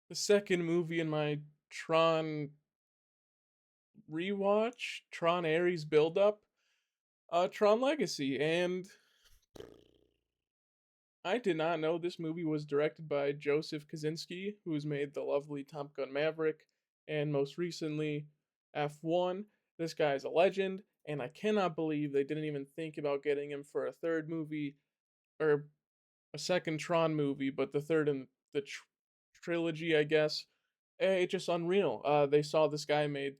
the second movie in my Tron rewatch, Tron Ares buildup, Tron Legacy, and I did not know this movie was directed by Joseph Kosinski, who's made the lovely Top Gun Maverick, and most recently F1. This guy is a legend, and I cannot believe they didn't even think about getting him for a third movie or a second Tron movie, but the third in the trilogy, I guess. It's just unreal. They saw this guy made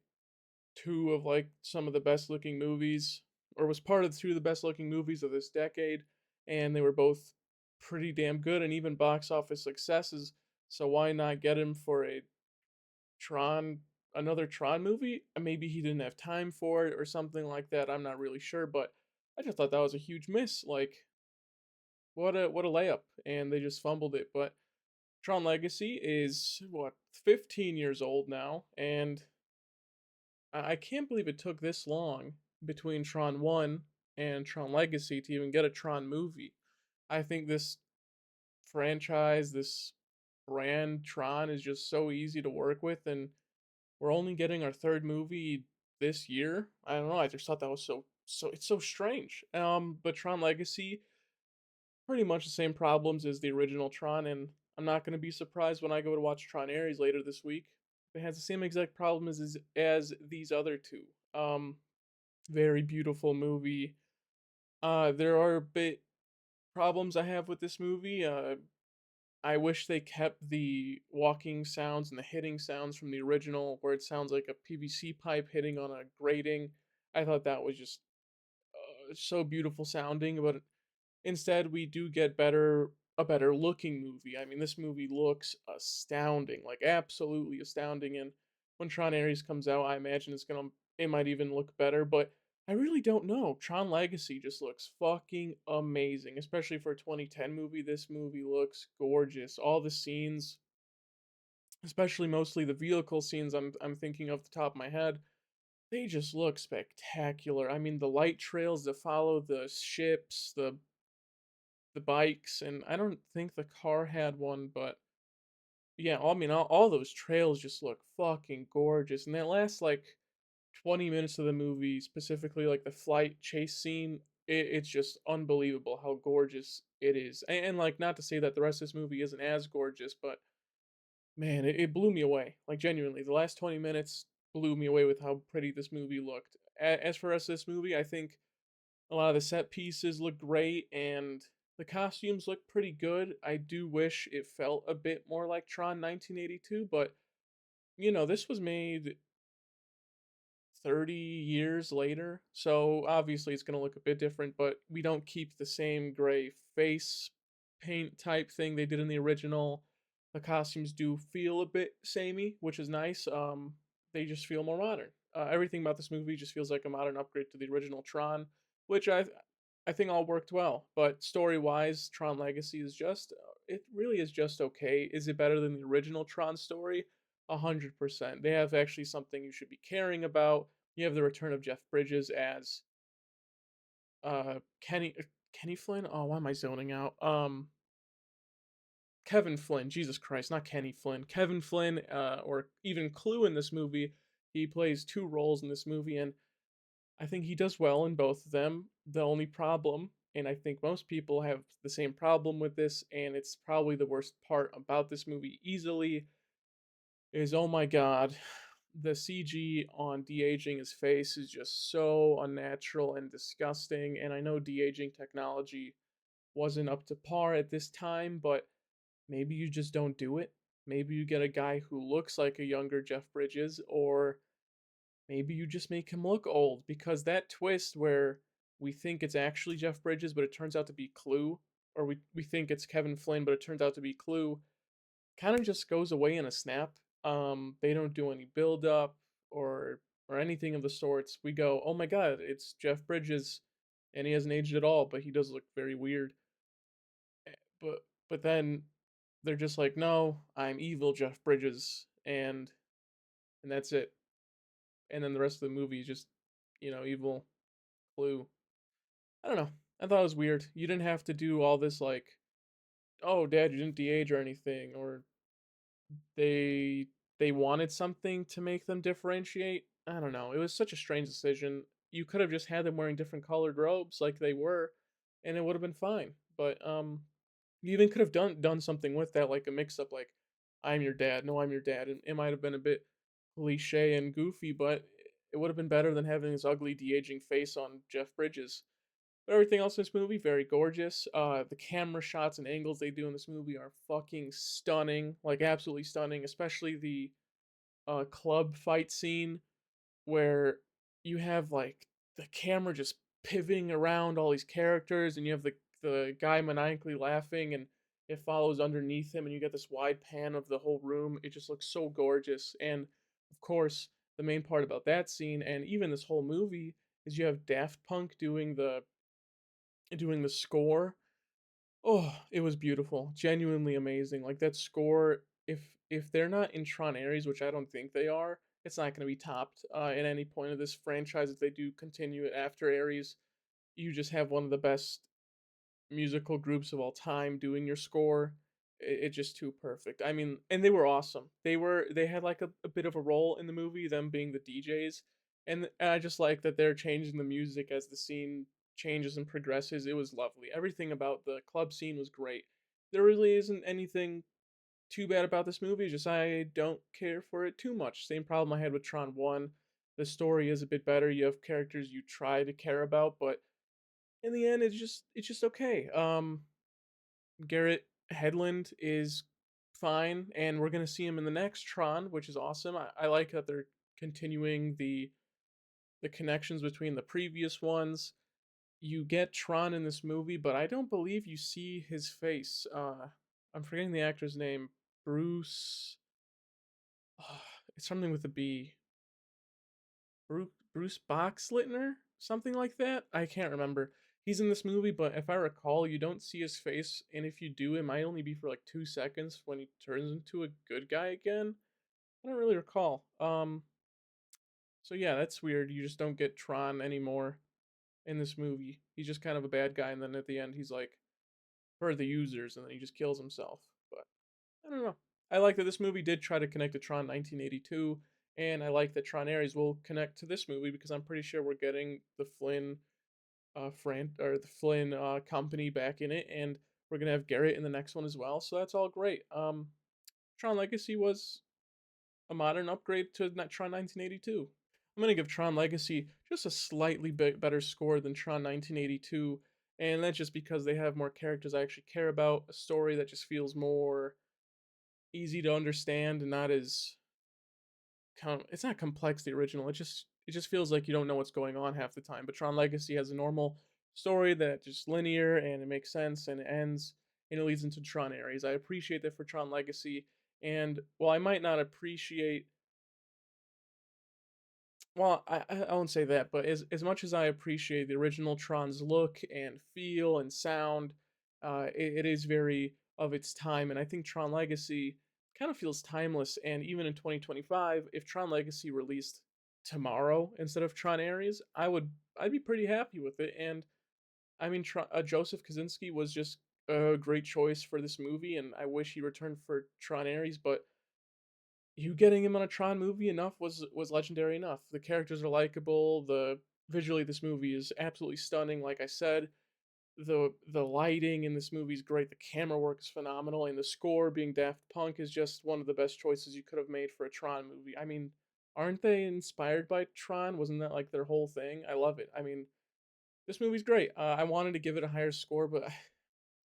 two of like some of the best looking movies, or was part of two of the best looking movies of this decade, and they were both pretty damn good and even box office successes. So why not get him for a Tron, another Tron movie? Maybe he didn't have time for it or something like that. I'm not really sure, but I just thought that was a huge miss. Like what a layup, and they just fumbled it. But Tron Legacy is what 15 years old now, and I can't believe it took this long between Tron 1 and Tron Legacy to even get a Tron movie. I think this franchise, this brand Tron is just so easy to work with, and we're only getting our third movie this year. I don't know, I just thought that was so it's so strange. But Tron Legacy pretty much the same problems as the original Tron, and I'm not going to be surprised when I go to watch Tron Ares later this week. It has the same exact problems as these other two. Um, Very beautiful movie. There are a bit problems I have with this movie. I wish they kept the walking sounds and the hitting sounds from the original, where it sounds like a PVC pipe hitting on a grating. I thought that was just so beautiful sounding, but instead, we do get a better looking movie. I mean, this movie looks astounding, like absolutely astounding. And when Tron Ares comes out, I imagine it might even look better. But I really don't know. Tron Legacy just looks fucking amazing, especially for a 2010 movie. This movie looks gorgeous. All the scenes, especially mostly the vehicle scenes, I'm thinking off the top of my head. They just look spectacular. I mean, the light trails that follow the ships, the bikes, and I don't think the car had one, but yeah, I mean, all those trails just look fucking gorgeous. And that last like 20 minutes of the movie, specifically like the flight chase scene, it's just unbelievable how gorgeous it is. And like, not to say that the rest of this movie isn't as gorgeous, but man, it blew me away. Like, genuinely, the last 20 minutes blew me away with how pretty this movie looked. As for the rest of this movie, I think a lot of the set pieces look great and the costumes look pretty good. I do wish it felt a bit more like Tron 1982, but this was made 30 years later, so obviously it's going to look a bit different, but we don't keep the same gray face paint type thing they did in the original. The costumes do feel a bit samey, which is nice. They just feel more modern. Everything about this movie just feels like a modern upgrade to the original Tron, which I think all worked well. But story wise, Tron Legacy is just it really is just okay. Is it better than the original Tron story? 100%. They have actually something you should be caring about. You have the return of Jeff Bridges as Kenny Flynn. Oh, why am I zoning out? Kevin Flynn. Jesus Christ, not Kenny Flynn. Kevin Flynn, or even Clue in this movie. He plays two roles in this movie, and I think he does well in both of them. The only problem, and I think most people have the same problem with this, and it's probably the worst part about this movie easily, is oh my god, the CG on de-aging his face is just so unnatural and disgusting. And I know de-aging technology wasn't up to par at this time, but maybe you just don't do it. Maybe you get a guy who looks like a younger Jeff Bridges, or maybe you just make him look old, because that twist where we think it's actually Jeff Bridges, but it turns out to be Clue, or we think it's Kevin Flynn, but it turns out to be Clue, kind of just goes away in a snap. They don't do any build up or anything of the sorts. We go, oh my god, it's Jeff Bridges, and he hasn't aged at all, but he does look very weird. But then they're just like, no, I'm evil Jeff Bridges, and that's it. And then the rest of the movie is just, evil Clue. I don't know. I thought it was weird. You didn't have to do all this like, oh, Dad, you didn't de-age or anything, or they they wanted something to make them differentiate. I don't know. It was such a strange decision. You could have just had them wearing different colored robes like they were, and it would have been fine. But you even could have done something with that, like a mix up, like "I'm your dad," "No, I'm your dad," and it might have been a bit cliche and goofy, but it would have been better than having this ugly de aging face on Jeff Bridges. But everything else in this movie, very gorgeous. The camera shots and angles they do in this movie are fucking stunning, like absolutely stunning. Especially the club fight scene where you have like the camera just pivoting around all these characters, and you have the guy maniacally laughing, and it follows underneath him, and you get this wide pan of the whole room. It just looks so gorgeous, and of course, the main part about that scene and even this whole movie is you have Daft Punk doing the score. Oh, it was beautiful, genuinely amazing. Like that score, if they're not in Tron Ares, which I don't think they are, it's not going to be topped at any point of this franchise. If they do continue it after Ares, you just have one of the best musical groups of all time doing your score. It's just too perfect. I mean, and they were awesome. They had like a bit of a role in the movie, them being the DJs, and I just like that they're changing the music as the scene changes and progresses. It was lovely. Everything about the club scene was great. There really isn't anything too bad about this movie. Just I don't care for it too much. Same problem I had with Tron One. The story is a bit better. You have characters you try to care about, but in the end, it's just okay. Garrett Hedlund is fine, and we're gonna see him in the next Tron, which is awesome. I like that they're continuing the connections between the previous ones. You get Tron in this movie, but I don't believe you see his face. I'm forgetting the actor's name. Bruce. It's something with a B. Bruce Boxleitner, something like that. I can't remember. He's in this movie, but if I recall, you don't see his face, and if you do, it might only be for like 2 seconds when he turns into a good guy again. I don't really recall. So yeah, that's weird. You just don't get Tron anymore in this movie. He's just kind of a bad guy, and then at the end, he's like for the users, and then he just kills himself. But I don't know. I like that this movie did try to connect to Tron 1982, and I like that Tron Ares will connect to this movie because I'm pretty sure we're getting the Flynn the Flynn company back in it, and we're gonna have Garrett in the next one as well. So that's all great. Tron Legacy was a modern upgrade to Tron 1982. I'm gonna give Tron Legacy just a slightly better score than Tron 1982, and that's just because they have more characters I actually care about, a story that just feels more easy to understand and not as it's not complex, the original. It just feels like you don't know what's going on half the time. But Tron Legacy has a normal story that just linear and it makes sense and it ends and it leads into Tron Ares. I appreciate that for Tron Legacy. And while I might not appreciate, well, I won't say that, but as much as I appreciate the original Tron's look and feel and sound, it is very of its time, and I think Tron Legacy kind of feels timeless. And even in 2025, if Tron Legacy released tomorrow instead of Tron Ares, I'd be pretty happy with it. And I mean, Joseph Kosinski was just a great choice for this movie, and I wish he returned for Tron Ares, but you getting him on a Tron movie enough was legendary enough. The characters are likable. The visually, this movie is absolutely stunning. Like I said, the lighting in this movie is great. The camera work is phenomenal, and the score being Daft Punk is just one of the best choices you could have made for a Tron movie. I mean, aren't they inspired by Tron? Wasn't that like their whole thing? I love it. I mean, this movie's great. I wanted to give it a higher score, but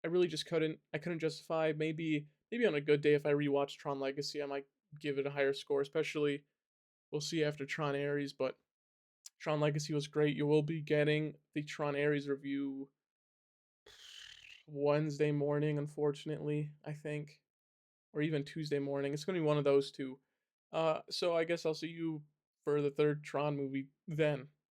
I really just couldn't. I couldn't justify. Maybe on a good day, if I rewatch Tron Legacy, I might give it a higher score. Especially, we'll see after Tron Ares. But Tron Legacy was great. You will be getting the Tron Ares review Wednesday morning, unfortunately. I think, or even Tuesday morning. It's gonna be one of those two. So I guess I'll see you for the third Tron movie then.